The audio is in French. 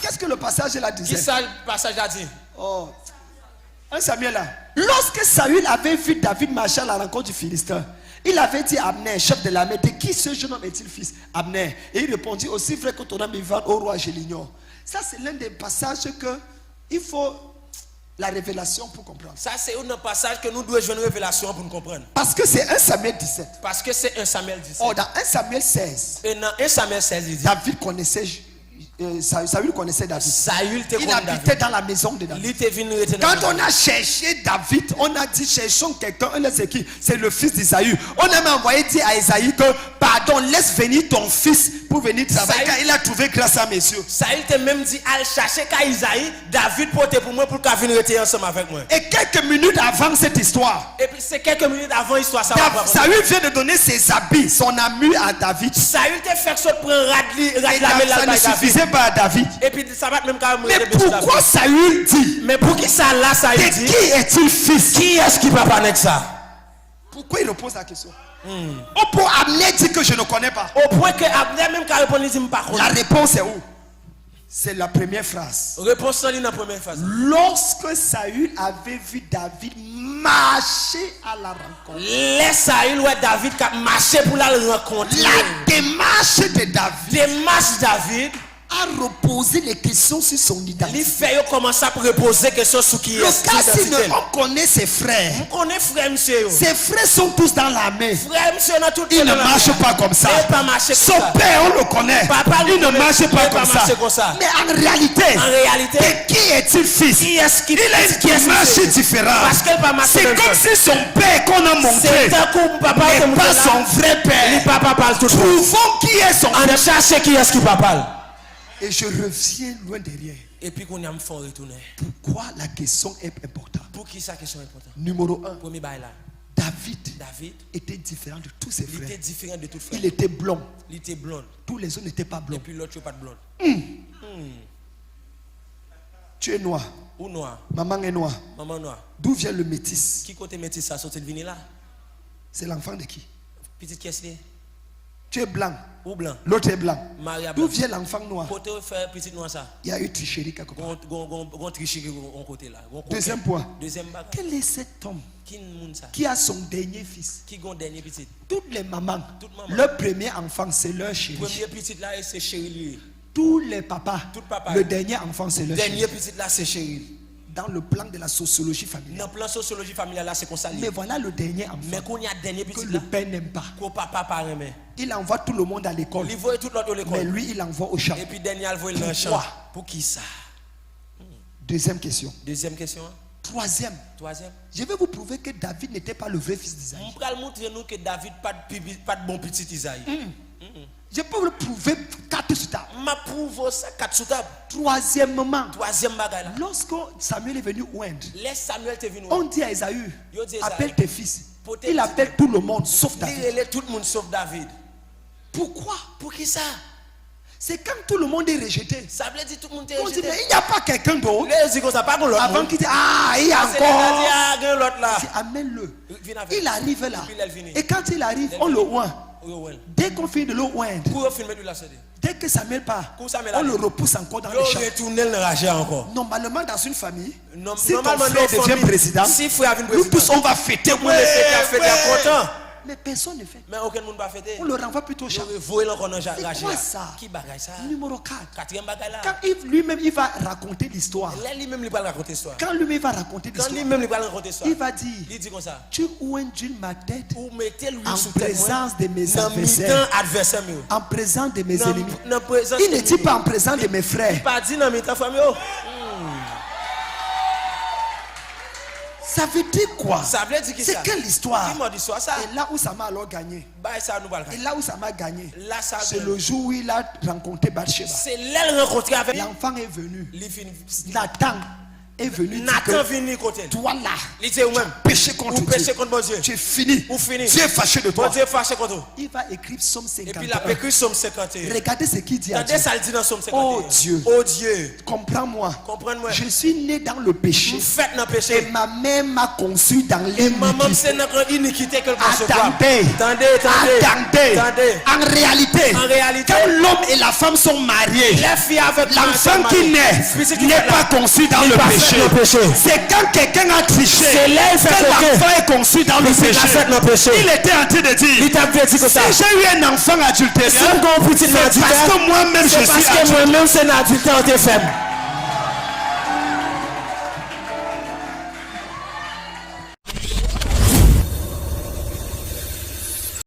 Qu'est-ce que le passage là disait? Qui ça le passage a dit? Oh. 1 Samuel là. Lorsque Saül avait vu David marcher à la rencontre du Philistin, il avait dit à Abner, chef de l'armée, de qui ce jeune homme est-il fils? Abner. Et il répondit, aussi vrai que ton âme vivante au roi, je l'ignore. Ça c'est l'un des passages que il faut la révélation pour comprendre. Ça c'est un passage que nous devons jouer une révélation pour nous comprendre. Parce que c'est 1 Samuel 17. Parce que c'est 1 Samuel 17. Oh, dans 1 Samuel 16. Et dans 1 Samuel 16, il dit, David connaissait Saül connaissait David. Il habitait dans la maison de David. Quand on a cherché David, on a dit cherchons quelqu'un. C'est qui? C'est le fils d'Isaïe. On a même envoyé dire à Isaïe que pardon, laisse venir ton fils pour venir travailler. Car il a trouvé grâce à messieurs. Saül t'a même dit à chercher qu'à Isaïe, David portait pour moi pour qu'il vienne rester ensemble avec moi. Et quelques minutes avant cette histoire. Et puis c'est quelques minutes avant l'histoire. Saül vient de donner ses habits, son armure à David. Saül t'a fait que ça prendre ça ne suffisait pas à David. Et puis ça va même quand mais pourquoi Saül dit? Mais pour qui ça là, Saül dit? Qui est-il fils? Qui est-ce qui va pas avec ça? Pourquoi il repose la question? Pour Abner dit que je ne connais pas. Au point que Abner même quand répond, il dit pas. La réponse est où? C'est la première phrase. Réponse dans la première phrase. Lorsque Saül avait vu David marcher à la rencontre. Les Saül ou David qui marché pour la rencontre. La démarche de David. Démarche David a reposé les questions sur son identité. Il fait commencer à reposer les questions sur qui est. Le cas si on connaît ses frères. On connaît frère monsieur. Ses frères sont tous dans l'armée. Frère monsieur dans tout. Il ne marche pas comme ça. Son père on le connaît. Papa, il ne marche pas comme ça. Mais en réalité, de qui est-il fils? Qui est-ce qui il marche différent. Parce qu'elle pas marcher. C'est comme si son père qu'on a montré n'est pas son vrai père. Papa parle tout. Trouvons qui est son père. On cherche qui est-ce qui parle. Et je reviens loin derrière. Et puis qu'on y a fort retourner. Pourquoi la question est importante? Pour qui ça question est importante? Numéro 1. Premier bail là. David était différent de tous ses frères. Il était différent de tous frères. Il était blond. Il était blond. Tous les autres n'étaient pas blonds. Et puis l'autre pas de blond. Tu es noir. Ou noir. Maman est noire. Maman noire. D'où vient le métis? Qui côté métis ça sorti de venir là? C'est l'enfant de qui? Petite question. Tu es blanc. Ou blanc. L'autre est blanc. D'où vient l'enfant noir? Côté faire petite noir ça. Il y a eu tricherie quelque part. Gon tricherie au côté là. Deuxième point. Deuxième bagage. Quel est cet homme qui a son dernier fils? Qui gon dernier petit? Toutes les mamans. Leur premier enfant c'est leur chéri. Premier petit là c'est chéri. Tous les papas. Le dernier enfant c'est leur chéri. Dernier petit là c'est chéri. Dans le plan de la sociologie familiale. Dans le plan sociologie familiale là c'est comme ça. Mais voilà le dernier enfant. Mais qu'on y a dernier petit que le père n'aime pas. Que papa pas aimer. Il envoie tout le monde à l'école. Il voit tout l'autre à l'école. Mais lui il envoie au champ. Et puis dernier il voit le champ. Pour qui ça? Deuxième question. Deuxième question. Troisième. Je vais vous prouver que David n'était pas le vrai fils d'Isaïe. On va montrer nous que David pas de bon petit Isaïe. Je peux vous le prouver 4 sur table. Ma prouve ça 4 sur table. Troisièmement. Troisième bagage là. Lorsque Samuel est venu oindre. Laisse Samuel te venir. On dit à Esaü, appelle tes fils. Il appelle tout le monde sauf David. Il est tout le monde sauf David. Pourquoi? Pour qui ça? C'est quand tout le monde est rejeté. Ça veut dire tout le monde est rejeté. Dit, mais il n'y a pas quelqu'un d'autre. Avant qu'il dise, il y a encore. L'autre là. Amène-le. Il arrive là. Et quand il arrive, on le oint. Dès qu'on finit de le oindre, dès que Samuel part, on le repousse encore dans le champ. Normalement dans une famille, si ton frère devient président, nous tous on va fêter. Mais personne ne fait. Mais aucun monde va fêter. On le renvoie plutôt au champ. C'est quoi ça? Qui bagaille ça? Numéro 4. Quatrième bagaille là. Quand lui-même il va raconter l'histoire. Lui-même il va raconter l'histoire. Quand lui-même il va raconter l'histoire. Il va dire. Il dit comme ça. Tu oindres ma tête en présence de mes adversaires. En présence de mes ennemis. Il ne dit pas en présence de mes frères. Il pas dit dans mes famille. Ça veut dire quoi? Ça veut dire que c'est quelle histoire? Ça? Et là où ça m'a alors gagné. Et là où ça m'a gagné. C'est le jour où il a rencontré Bathsheba. C'est là qu'il a rencontré avec. L'enfant est venu. Nathan est venu. Nathan venu côté. Toi là. Il dit même. Péché contre Dieu. Tu es fini. Dieu est fâché de toi. Dieu est fâché contre toi. Il va écrire Psaume 51. Et puis il a écrit Psaume 51. Regardez ce qu'il dit à Dieu. Ça le dit dans Psaume 51. Oh Dieu. Oh Dieu. Comprends-moi. Comprends-moi. Je suis né dans le péché. Faites dans le péché. Et ma mère m'a conçu dans l'iniquité. Maman c'est notre iniquité que Attendez. En réalité. Quand l'homme et la femme sont mariés, l'enfant qui naît n'est pas conçu dans le péché. C'est quand quelqu'un a triché que l'enfant est conçu dans le péché. Il était en train de dire, si j'ai eu un enfant adultérien, c'est parce que moi-même je suis adultère.